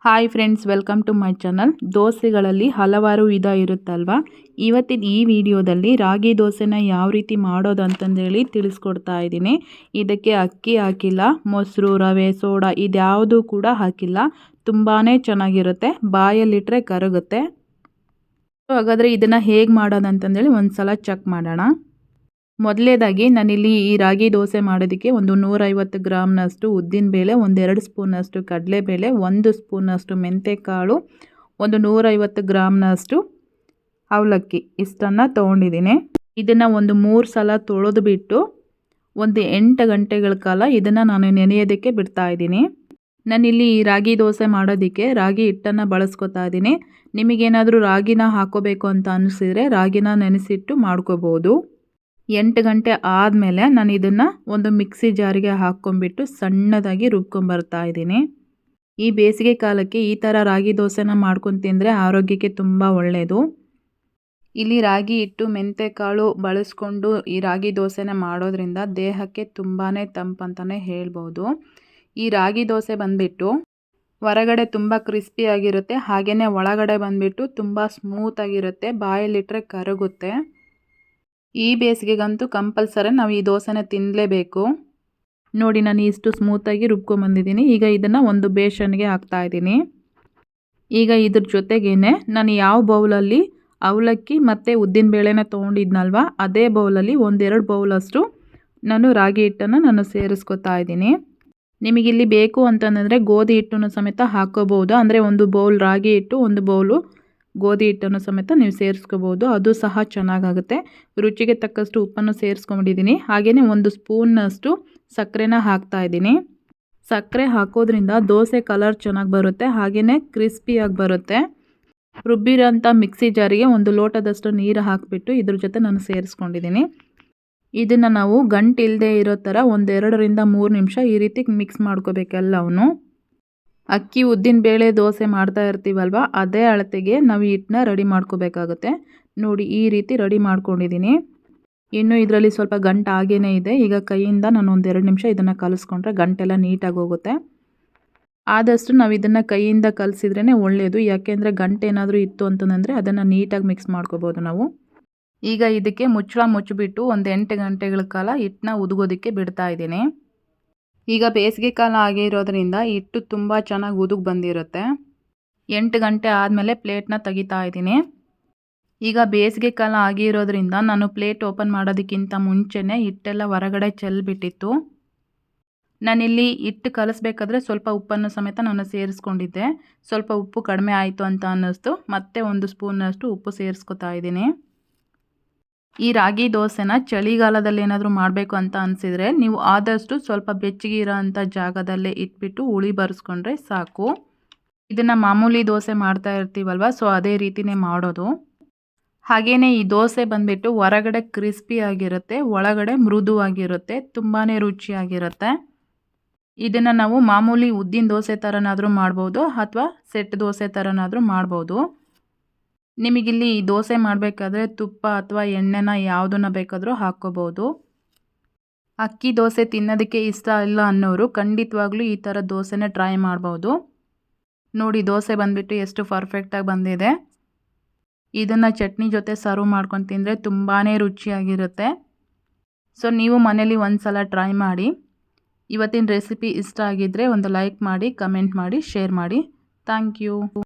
Hi friends, welcome to my channel. ದೋಸೆಗಳಲ್ಲಿ ಹಲವಾರು ವಿಧ ಇರುತ್ತಲ್ವ. ಇವತ್ತಿನ ಈ ವಿಡಿಯೋದಲ್ಲಿ ರಾಗಿ ದೋಸೆನ ಯಾವ ರೀತಿ ಮಾಡೋದು ಅಂತಂದೇಳಿ ತಿಳಿಸ್ಕೊಡ್ತಾ ಇದ್ದೀನಿ. ಇದಕ್ಕೆ ಅಕ್ಕಿ ಹಾಕಿಲ್ಲ, ಮೊಸರು, ರವೆ, ಸೋಡಾ ಇದ್ಯಾವುದು ಕೂಡ ಹಾಕಿಲ್ಲ. ತುಂಬಾ ಚೆನ್ನಾಗಿರುತ್ತೆ, ಬಾಯಲ್ಲಿಟ್ಟರೆ ಕರಗುತ್ತೆ. ಹಾಗಾದರೆ ಇದನ್ನು ಹೇಗೆ ಮಾಡೋದು ಅಂತಂದೇಳಿ ಒಂದು ಸಲ ಚೆಕ್ ಮಾಡೋಣ. ಮೊದಲನೇದಾಗಿ ನಾನಿಲ್ಲಿ ಈ ರಾಗಿ ದೋಸೆ ಮಾಡೋದಕ್ಕೆ ಒಂದು 150 ಗ್ರಾಮ್ನಷ್ಟು ಉದ್ದಿನಬೇಳೆ, ಒಂದು 2 ಸ್ಪೂನಷ್ಟು ಕಡಲೆಬೇಳೆ, 1 ಸ್ಪೂನಷ್ಟು ಮೆಂತೆಕಾಳು, ಒಂದು 150 ಗ್ರಾಮ್ನಷ್ಟು ಅವಲಕ್ಕಿ ಇಷ್ಟನ್ನು ತೊಗೊಂಡಿದ್ದೀನಿ. ಇದನ್ನು ಒಂದು 3 ಸಲ ತೊಳೆದು ಬಿಟ್ಟು ಒಂದು 8 ಗಂಟೆಗಳ ಕಾಲ ಇದನ್ನು ನಾನು ನೆನೆಯೋದಕ್ಕೆ ಬಿಡ್ತಾ ಇದ್ದೀನಿ. ನಾನಿಲ್ಲಿ ಈ ರಾಗಿ ದೋಸೆ ಮಾಡೋದಕ್ಕೆ ರಾಗಿ ಹಿಟ್ಟನ್ನು ಬಳಸ್ಕೊತಾ ಇದ್ದೀನಿ. ನಿಮಗೇನಾದರೂ ರಾಗಿನ ಹಾಕೋಬೇಕು ಅಂತ ಅನಿಸಿದರೆ ರಾಗಿನ ನೆನೆಸಿಟ್ಟು ಮಾಡ್ಕೋಬೋದು. 8 ಗಂಟೆ ಆದಮೇಲೆ ನಾನು ಇದನ್ನು ಒಂದು ಮಿಕ್ಸಿ ಜಾರಿಗೆ ಹಾಕ್ಕೊಂಬಿಟ್ಟು ಸಣ್ಣದಾಗಿ ರುಬ್ಕೊಂಬರ್ತಾ ಇದ್ದೀನಿ. ಈ ಬೇಸಿಗೆ ಕಾಲಕ್ಕೆ ಈ ಥರ ರಾಗಿ ದೋಸೆನ ಮಾಡ್ಕೊಂಡು ತಿಂದರೆ ಆರೋಗ್ಯಕ್ಕೆ ತುಂಬ ಒಳ್ಳೆಯದು. ಇಲ್ಲಿ ರಾಗಿ ಹಿಟ್ಟು, ಮೆಂತೆಕಾಳು ಬಳಸ್ಕೊಂಡು ಈ ರಾಗಿ ದೋಸೆನ ಮಾಡೋದ್ರಿಂದ ದೇಹಕ್ಕೆ ತುಂಬಾ ತಂಪಂತಲೇ ಹೇಳ್ಬೋದು. ಈ ರಾಗಿ ದೋಸೆ ಬಂದುಬಿಟ್ಟು ಹೊರಗಡೆ ತುಂಬ ಕ್ರಿಸ್ಪಿಯಾಗಿರುತ್ತೆ, ಹಾಗೆಯೇ ಒಳಗಡೆ ಬಂದುಬಿಟ್ಟು ತುಂಬ ಸ್ಮೂತಾಗಿರುತ್ತೆ, ಬಾಯಲ್ಲಿಟ್ಟರೆ ಕರಗುತ್ತೆ. ಈ ಬೇಸಿಗೆಗಂತೂ ಕಂಪಲ್ಸರಿ ನಾವು ಈ ದೋಸೆನ ತಿನ್ನಲೇಬೇಕು. ನೋಡಿ, ನಾನು ಇಷ್ಟು ಸ್ಮೂತಾಗಿ ರುಬ್ಕೊಂಬಂದಿದ್ದೀನಿ. ಈಗ ಇದನ್ನು ಒಂದು ಬೇಸನ್ಗೆ ಹಾಕ್ತಾಯಿದ್ದೀನಿ. ಈಗ ಇದ್ರ ಜೊತೆಗೇ ನಾನು ಯಾವ ಬೌಲಲ್ಲಿ ಅವಲಕ್ಕಿ ಮತ್ತು ಉದ್ದಿನಬೇಳೆನ ತೊಗೊಂಡಿದ್ನಲ್ವ, ಅದೇ ಬೌಲಲ್ಲಿ 1-2 ಬೌಲಷ್ಟು ನಾನು ರಾಗಿ ಹಿಟ್ಟನ್ನು ನಾನು ಸೇರಿಸ್ಕೊತಾ ಇದ್ದೀನಿ. ನಿಮಗಿಲ್ಲಿ ಬೇಕು ಅಂತಂದರೆ ಗೋಧಿ ಹಿಟ್ಟನ್ನು ಸಮೇತ ಹಾಕ್ಕೋಬೋದು. ಅಂದರೆ ಒಂದು ಬೌಲ್ ರಾಗಿ ಹಿಟ್ಟು, ಒಂದು ಬೌಲು ಗೋಧಿ ಹಿಟ್ಟನ್ನು ಸಮೇತ ನೀವು ಸೇರಿಸ್ಕೋಬೋದು, ಅದು ಸಹ ಚೆನ್ನಾಗಾಗುತ್ತೆ. ರುಚಿಗೆ ತಕ್ಕಷ್ಟು ಉಪ್ಪನ್ನು ಸೇರಿಸ್ಕೊಂಡಿದ್ದೀನಿ. ಹಾಗೆಯೇ 1 ಸ್ಪೂನ್ನಷ್ಟು ಸಕ್ಕರೆನ ಹಾಕ್ತಾಯಿದ್ದೀನಿ. ಸಕ್ಕರೆ ಹಾಕೋದ್ರಿಂದ ದೋಸೆ ಕಲರ್ ಚೆನ್ನಾಗಿ ಬರುತ್ತೆ, ಹಾಗೆಯೇ ಕ್ರಿಸ್ಪಿಯಾಗಿ ಬರುತ್ತೆ. ರುಬ್ಬಿರೋಂಥ ಮಿಕ್ಸಿ ಜಾರಿಗೆ 1 ಲೋಟದಷ್ಟು ನೀರು ಹಾಕಿಬಿಟ್ಟು ಇದ್ರ ಜೊತೆ ನಾನು ಸೇರಿಸ್ಕೊಂಡಿದ್ದೀನಿ. ಇದನ್ನು ನಾವು ಗಂಟು ಇಲ್ಲದೆ ಇರೋ ಥರ 1-2-3 ನಿಮಿಷ ಈ ರೀತಿ ಮಿಕ್ಸ್ ಮಾಡ್ಕೋಬೇಕೆಲ್ಲವೂ. ಅಕ್ಕಿ ಉದ್ದಿನಬೇಳೆ ದೋಸೆ ಮಾಡ್ತಾ ಇರ್ತೀವಲ್ವ, ಅದೇ ಅಳತೆಗೆ ನಾವು ಹಿಟ್ಟನ್ನ ರೆಡಿ ಮಾಡ್ಕೋಬೇಕಾಗುತ್ತೆ. ನೋಡಿ, ಈ ರೀತಿ ರೆಡಿ ಮಾಡ್ಕೊಂಡಿದ್ದೀನಿ. ಇನ್ನು ಇದರಲ್ಲಿ ಸ್ವಲ್ಪ ಗಂಟು ಆಗೇ ಇದೆ. ಈಗ ಕೈಯಿಂದ ನಾನು 1-2 ನಿಮಿಷ ಇದನ್ನು ಕಲಿಸ್ಕೊಂಡ್ರೆ ಗಂಟೆಲ್ಲ ನೀಟಾಗಿ ಹೋಗುತ್ತೆ. ಆದಷ್ಟು ನಾವು ಇದನ್ನು ಕೈಯಿಂದ ಕಲಿಸಿದ್ರೇ ಒಳ್ಳೆಯದು, ಯಾಕೆಂದರೆ ಗಂಟು ಏನಾದರೂ ಇತ್ತು ಅಂತಂದರೆ ಅದನ್ನು ನೀಟಾಗಿ ಮಿಕ್ಸ್ ಮಾಡ್ಕೋಬೋದು ನಾವು. ಈಗ ಇದಕ್ಕೆ ಮುಚ್ಚಳ ಮುಚ್ಚಿಬಿಟ್ಟು ಒಂದು 8 ಗಂಟೆಗಳ ಕಾಲ ಹಿಟ್ಟನ್ನ ಉದುಗೋದಕ್ಕೆ ಬಿಡ್ತಾ ಇದ್ದೀನಿ. ಈಗ ಬೇಸಿಗೆ ಕಾಲ ಆಗಿರೋದ್ರಿಂದ ಹಿಟ್ಟು ತುಂಬ ಚೆನ್ನಾಗಿ ಉದುಗಿ ಬಂದಿರುತ್ತೆ. 8 ಗಂಟೆ ಆದಮೇಲೆ ಪ್ಲೇಟ್ನ ತೆಗಿತಾ ಇದ್ದೀನಿ. ಈಗ ಬೇಸಿಗೆ ಕಾಲ ಆಗಿರೋದ್ರಿಂದ ನಾನು ಪ್ಲೇಟ್ ಓಪನ್ ಮಾಡೋದಕ್ಕಿಂತ ಮುಂಚೆನೇ ಹಿಟ್ಟೆಲ್ಲ ಹೊರಗಡೆ ಚೆಲ್ಲಿಬಿಟ್ಟಿತ್ತು. ನಾನಿಲ್ಲಿ ಹಿಟ್ಟು ಕಲಿಸ್ಬೇಕಾದ್ರೆ ಸ್ವಲ್ಪ ಉಪ್ಪನ್ನು ಸಮೇತ ನಾನು ಸೇರಿಸ್ಕೊಂಡಿದ್ದೆ. ಸ್ವಲ್ಪ ಉಪ್ಪು ಕಡಿಮೆ ಆಯಿತು ಅಂತ ಅನ್ನಿಸ್ತು, ಮತ್ತೆ 1 ಸ್ಪೂನಷ್ಟು ಉಪ್ಪು ಸೇರಿಸ್ಕೊತಾ ಇದ್ದೀನಿ. ಈ ರಾಗಿ ದೋಸೆನ ಚಳಿಗಾಲದಲ್ಲಿ ಏನಾದರೂ ಮಾಡಬೇಕು ಅಂತ ಅನಿಸಿದರೆ ನೀವು ಆದಷ್ಟು ಸ್ವಲ್ಪ ಬೆಚ್ಚಗೆ ಇರೋಂಥ ಜಾಗದಲ್ಲೇ ಇಟ್ಬಿಟ್ಟು ಉಳಿ ಬರೆಸ್ಕೊಂಡ್ರೆ ಸಾಕು. ಇದನ್ನು ಮಾಮೂಲಿ ದೋಸೆ ಮಾಡ್ತಾ ಇರ್ತೀವಲ್ವ, ಸೊ ಅದೇ ರೀತಿಯೇ ಮಾಡೋದು. ಹಾಗೆಯೇ ಈ ದೋಸೆ ಬಂದುಬಿಟ್ಟು ಹೊರಗಡೆ ಕ್ರಿಸ್ಪಿಯಾಗಿರುತ್ತೆ, ಒಳಗಡೆ ಮೃದುವಾಗಿರುತ್ತೆ, ತುಂಬಾ ರುಚಿಯಾಗಿರುತ್ತೆ. ಇದನ್ನು ನಾವು ಮಾಮೂಲಿ ಉದ್ದಿನ ದೋಸೆ ಥರನಾದರೂ ಮಾಡ್ಬೋದು, ಅಥವಾ ಸೆಟ್ ದೋಸೆ ಥರನಾದರೂ ಮಾಡ್ಬೋದು. ನಿಮಗಿಲ್ಲಿ ಈ ದೋಸೆ ಮಾಡಬೇಕಾದ್ರೆ ತುಪ್ಪ ಅಥವಾ ಎಣ್ಣೆನ ಯಾವುದನ್ನು ಬೇಕಾದರೂ ಹಾಕ್ಕೋಬೋದು. ಅಕ್ಕಿ ದೋಸೆ ತಿನ್ನೋದಕ್ಕೆ ಇಷ್ಟ ಇಲ್ಲ ಅನ್ನೋರು ಖಂಡಿತವಾಗ್ಲೂ ಈ ಥರ ದೋಸೆನ ಟ್ರೈ ಮಾಡ್ಬೋದು. ನೋಡಿ, ದೋಸೆ ಬಂದುಬಿಟ್ಟು ಎಷ್ಟು ಪರ್ಫೆಕ್ಟಾಗಿ ಬಂದಿದೆ. ಇದನ್ನು ಚಟ್ನಿ ಜೊತೆ ಸರ್ವ್ ಮಾಡ್ಕೊಂಡು ತಿಂದರೆ ತುಂಬಾ ರುಚಿಯಾಗಿರುತ್ತೆ. ಸೊ ನೀವು ಮನೇಲಿ ಒಂದು ಸಲ ಟ್ರೈ ಮಾಡಿ. ಇವತ್ತಿನ ರೆಸಿಪಿ ಇಷ್ಟ ಆಗಿದ್ದರೆ ಒಂದು ಲೈಕ್ ಮಾಡಿ, ಕಮೆಂಟ್ ಮಾಡಿ, ಶೇರ್ ಮಾಡಿ. Thank you.